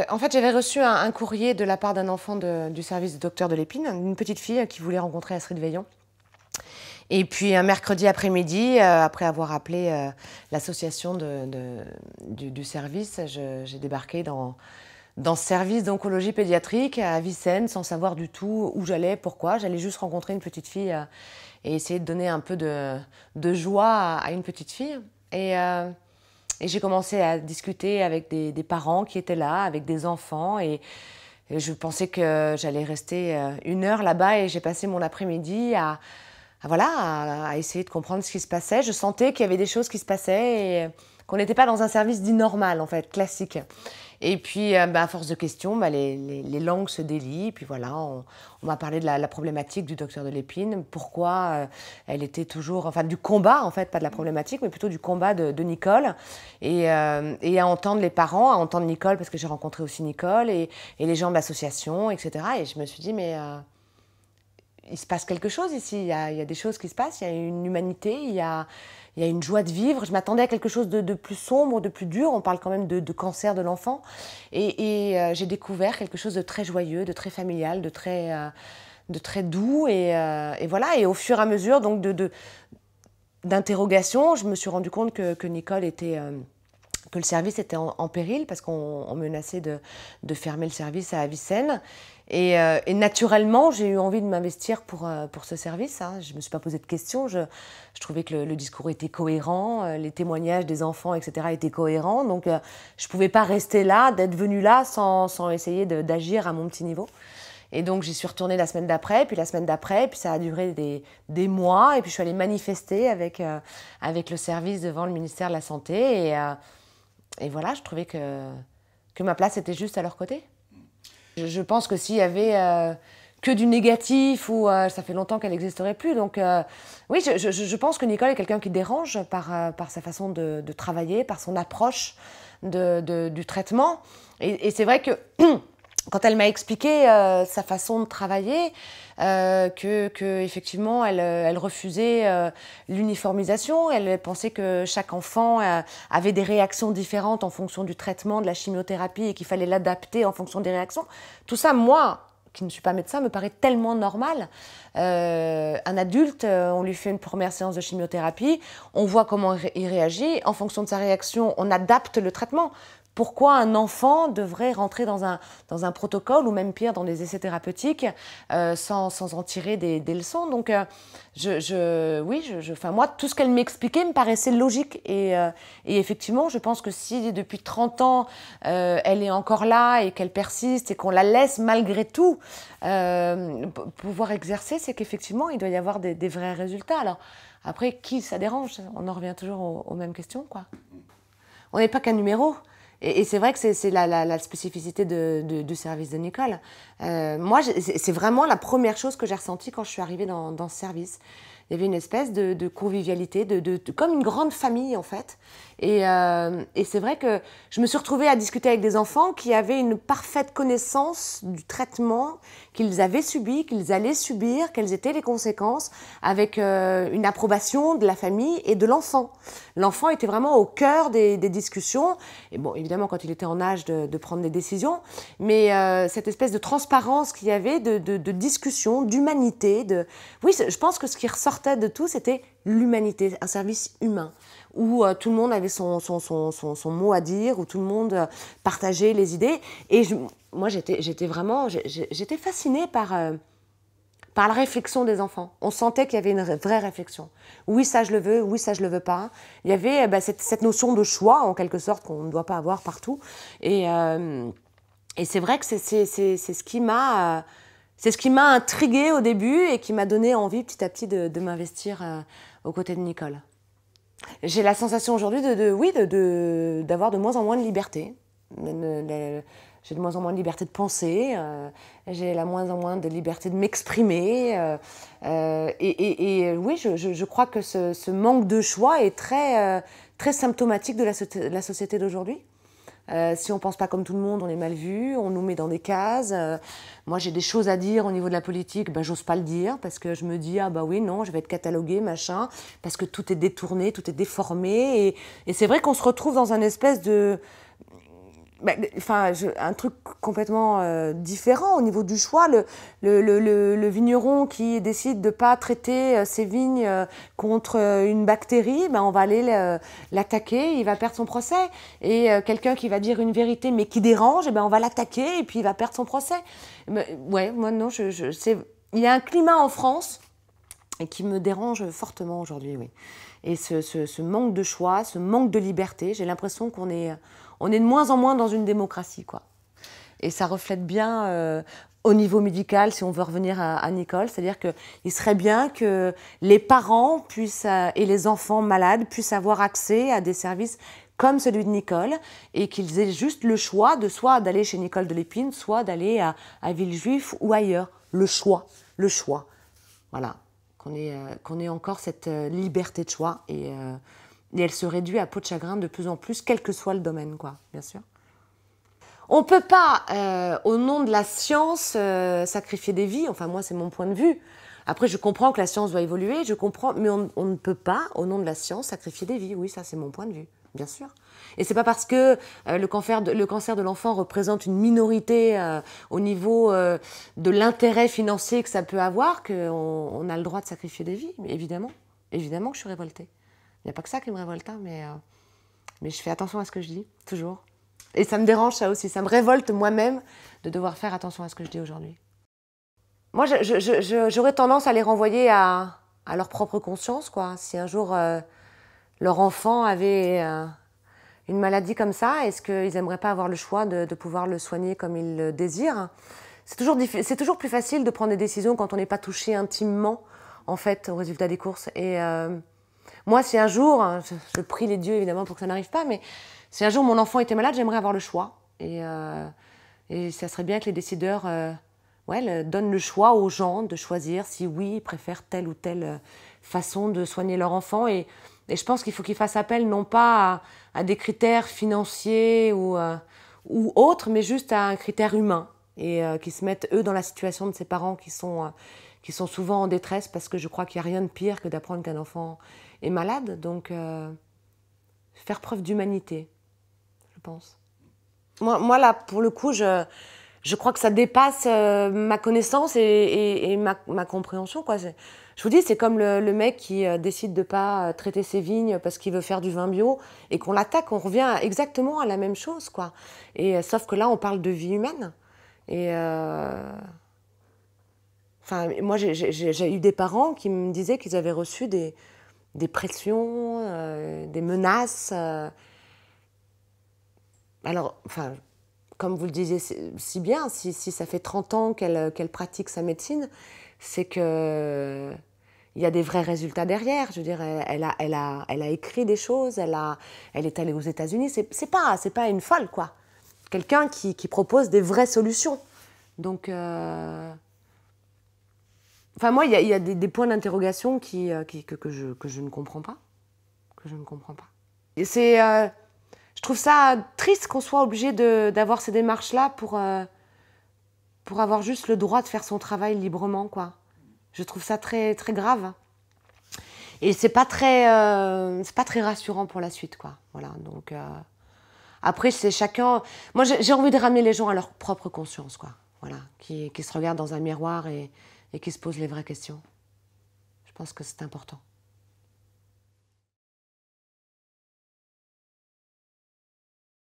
En fait, j'avais reçu un courrier de la part d'un enfant du service de docteur de l'Épine, une petite fille qui voulait rencontrer Astrid Veillon. Et puis un mercredi après-midi, après avoir appelé l'association du service, j'ai débarqué dans ce service d'oncologie pédiatrique à Vicenne sans savoir du tout où j'allais, pourquoi. J'allais juste rencontrer une petite fille et essayer de donner un peu de joie à une petite fille. Et j'ai commencé à discuter avec des parents qui étaient là, avec des enfants. Et je pensais que j'allais rester 1 heure là-bas et j'ai passé mon après-midi à essayer de comprendre ce qui se passait. Je sentais qu'il y avait des choses qui se passaient et qu'on n'était pas dans un service dit normal, en fait, classique. Et puis, à force de questions, les langues se délient. Puis voilà, on m'a parlé de la problématique du docteur de l'Épine, pourquoi elle était toujours... Enfin, du combat, en fait, pas de la problématique, mais plutôt du combat de Nicole. Et à entendre les parents, à entendre Nicole, parce que j'ai rencontré aussi Nicole, et les gens de l'association, etc. Et je me suis dit, mais... il se passe quelque chose ici, il y a des choses qui se passent, il y a une humanité, il y a une joie de vivre. Je m'attendais à quelque chose de plus sombre, de plus dur. On parle quand même de cancer de l'enfant. Et j'ai découvert quelque chose de très joyeux, de très familial, de très doux. Et voilà, et au fur et à mesure donc d'interrogations, je me suis rendu compte que Nicole était... que le service était en péril parce qu'on menaçait de fermer le service à Vicenne. Et naturellement, j'ai eu envie de m'investir pour ce service. Je ne me suis pas posé de questions. Je trouvais que le discours était cohérent, les témoignages des enfants, etc. étaient cohérents. Donc, je ne pouvais pas rester là, d'être venue là sans essayer d'agir à mon petit niveau. Et donc, j'y suis retournée la semaine d'après, puis la semaine d'après, puis ça a duré des mois. Et puis, je suis allée manifester avec le service devant le ministère de la Santé. Et voilà, je trouvais que ma place était juste à leur côté. Je pense que s'il y avait que du négatif, ou ça fait longtemps qu'elle n'existerait plus. Donc oui, je pense que Nicole est quelqu'un qui dérange par sa façon de travailler, par son approche du traitement. Et c'est vrai que quand elle m'a expliqué sa façon de travailler, que effectivement elle refusait l'uniformisation, elle pensait que chaque enfant avait des réactions différentes en fonction du traitement, de la chimiothérapie, et qu'il fallait l'adapter en fonction des réactions. Tout ça, moi, qui ne suis pas médecin, me paraît tellement normal. Un adulte, on lui fait une première séance de chimiothérapie, on voit comment il réagit, en fonction de sa réaction, on adapte le traitement. Pourquoi un enfant devrait rentrer dans un protocole, ou même pire, dans des essais thérapeutiques, sans en tirer des leçons? Donc, moi, tout ce qu'elle m'expliquait me paraissait logique. Et effectivement, je pense que si depuis 30 ans, elle est encore là et qu'elle persiste et qu'on la laisse malgré tout pouvoir exercer, c'est qu'effectivement, il doit y avoir des vrais résultats. Alors, après, qui ça dérange? On en revient toujours aux mêmes questions, quoi. On n'est pas qu'un numéro. Et c'est vrai que c'est la spécificité du service de Nicole. Moi, c'est vraiment la première chose que j'ai ressentie quand je suis arrivée dans ce service. Il y avait une espèce de convivialité, comme une grande famille en fait. Et c'est vrai que je me suis retrouvée à discuter avec des enfants qui avaient une parfaite connaissance du traitement qu'ils avaient subi, qu'ils allaient subir, quelles étaient les conséquences, avec une approbation de la famille et de l'enfant. L'enfant était vraiment au cœur des discussions, et bon, évidemment quand il était en âge de prendre des décisions, mais cette espèce de transparence qu'il y avait, de discussion, d'humanité. Oui, je pense que ce qui ressortait de tout, c'était l'humanité, un service humain, où tout le monde avait son mot à dire, où tout le monde partageait les idées. Et moi, j'étais fascinée par la réflexion des enfants. On sentait qu'il y avait une vraie réflexion. Oui, ça je le veux, oui, ça je le veux pas. Il y avait cette notion de choix, en quelque sorte, qu'on ne doit pas avoir partout. Et c'est vrai que c'est ce qui m'a... C'est ce qui m'a intriguée au début et qui m'a donné envie petit à petit de m'investir aux côtés de Nicole. J'ai la sensation aujourd'hui d'avoir de moins en moins de liberté. J'ai de moins en moins de liberté de penser, j'ai de moins en moins de liberté de m'exprimer. Oui, je crois que ce manque de choix est très symptomatique de la société d'aujourd'hui. Si on ne pense pas comme tout le monde, on est mal vu, on nous met dans des cases. Moi, j'ai des choses à dire au niveau de la politique, j'ose pas le dire parce que je me dis, ah bah oui, non, je vais être cataloguée, machin, parce que tout est détourné, tout est déformé. Et c'est vrai qu'on se retrouve dans un espèce Enfin, un truc complètement différent au niveau du choix. Le vigneron qui décide de ne pas traiter ses vignes contre une bactérie, ben on va aller l'attaquer, il va perdre son procès. Et quelqu'un qui va dire une vérité mais qui dérange, eh ben on va l'attaquer et puis il va perdre son procès. Ouais, moi non, il y a un climat en France et qui me dérange fortement aujourd'hui, oui. Et ce manque de choix, ce manque de liberté, j'ai l'impression qu'on est de moins en moins dans une démocratie, quoi. Et ça reflète bien au niveau médical, si on veut revenir à Nicole, c'est-à-dire qu'il serait bien que les parents puissent, et les enfants malades puissent avoir accès à des services comme celui de Nicole, et qu'ils aient juste le choix de soit d'aller chez Nicole de Lépine, soit d'aller à Villejuif ou ailleurs. Le choix. Voilà. Qu'on ait encore cette liberté de choix et elle se réduit à peau de chagrin de plus en plus, quel que soit le domaine, quoi, bien sûr. On ne peut pas, au nom de la science, sacrifier des vies. Enfin, moi, c'est mon point de vue. Après, je comprends que la science doit évoluer, je comprends, mais on ne peut pas, au nom de la science, sacrifier des vies. Oui, ça, c'est mon point de vue, bien sûr. Et c'est pas parce que le cancer de l'enfant représente une minorité au niveau de l'intérêt financier que ça peut avoir qu'on a le droit de sacrifier des vies. Mais évidemment que je suis révoltée. Il n'y a pas que ça qui me révolte, hein, mais je fais attention à ce que je dis, toujours. Et ça me dérange, ça aussi. Ça me révolte moi-même de devoir faire attention à ce que je dis aujourd'hui. Moi, j'aurais tendance à les renvoyer à leur propre conscience, quoi. Si un jour leur enfant avait une maladie comme ça, est-ce qu'ils n'aimeraient pas avoir le choix de pouvoir le soigner comme ils le désirent? C'est toujours plus facile de prendre des décisions quand on n'est pas touché intimement, en fait, au résultat des courses. Et moi, si un jour, je prie les dieux évidemment pour que ça n'arrive pas, mais si un jour mon enfant était malade, j'aimerais avoir le choix. Et ça serait bien que les décideurs donnent le choix aux gens de choisir si oui, ils préfèrent telle ou telle façon de soigner leur enfant. Et je pense qu'il faut qu'ils fassent appel non pas à des critères financiers ou autres, mais juste à un critère humain. Et qu'ils se mettent, eux, dans la situation de ces parents qui sont souvent en détresse, parce que je crois qu'il n'y a rien de pire que d'apprendre qu'un enfant est malade. Donc, faire preuve d'humanité, je pense. Moi, là, pour le coup, je crois que ça dépasse ma connaissance et ma compréhension, quoi. Je vous dis, c'est comme le mec qui décide de ne pas traiter ses vignes parce qu'il veut faire du vin bio et qu'on l'attaque, on revient exactement à la même chose, quoi. Et sauf que là, on parle de vie humaine. Et enfin, moi, j'ai eu des parents qui me disaient qu'ils avaient reçu des pressions, des menaces. Alors, enfin, comme vous le disiez si bien, si ça fait 30 ans qu'elle pratique sa médecine, c'est que il y a des vrais résultats derrière. Je veux dire, elle a écrit des choses, elle est allée aux États-Unis. C'est pas une folle, quoi. Quelqu'un qui propose des vraies solutions. Donc, enfin, moi, il y a des points d'interrogation que je ne comprends pas. Que je ne comprends pas. Et je trouve ça triste qu'on soit obligé d'avoir ces démarches-là pour avoir juste le droit de faire son travail librement, quoi. Je trouve ça très, très grave. Et c'est pas très rassurant pour la suite, quoi. Voilà, donc après, c'est chacun... Moi, j'ai envie de ramener les gens à leur propre conscience, quoi. Voilà, qui se regardent dans un miroir et qui se posent les vraies questions. Je pense que c'est important.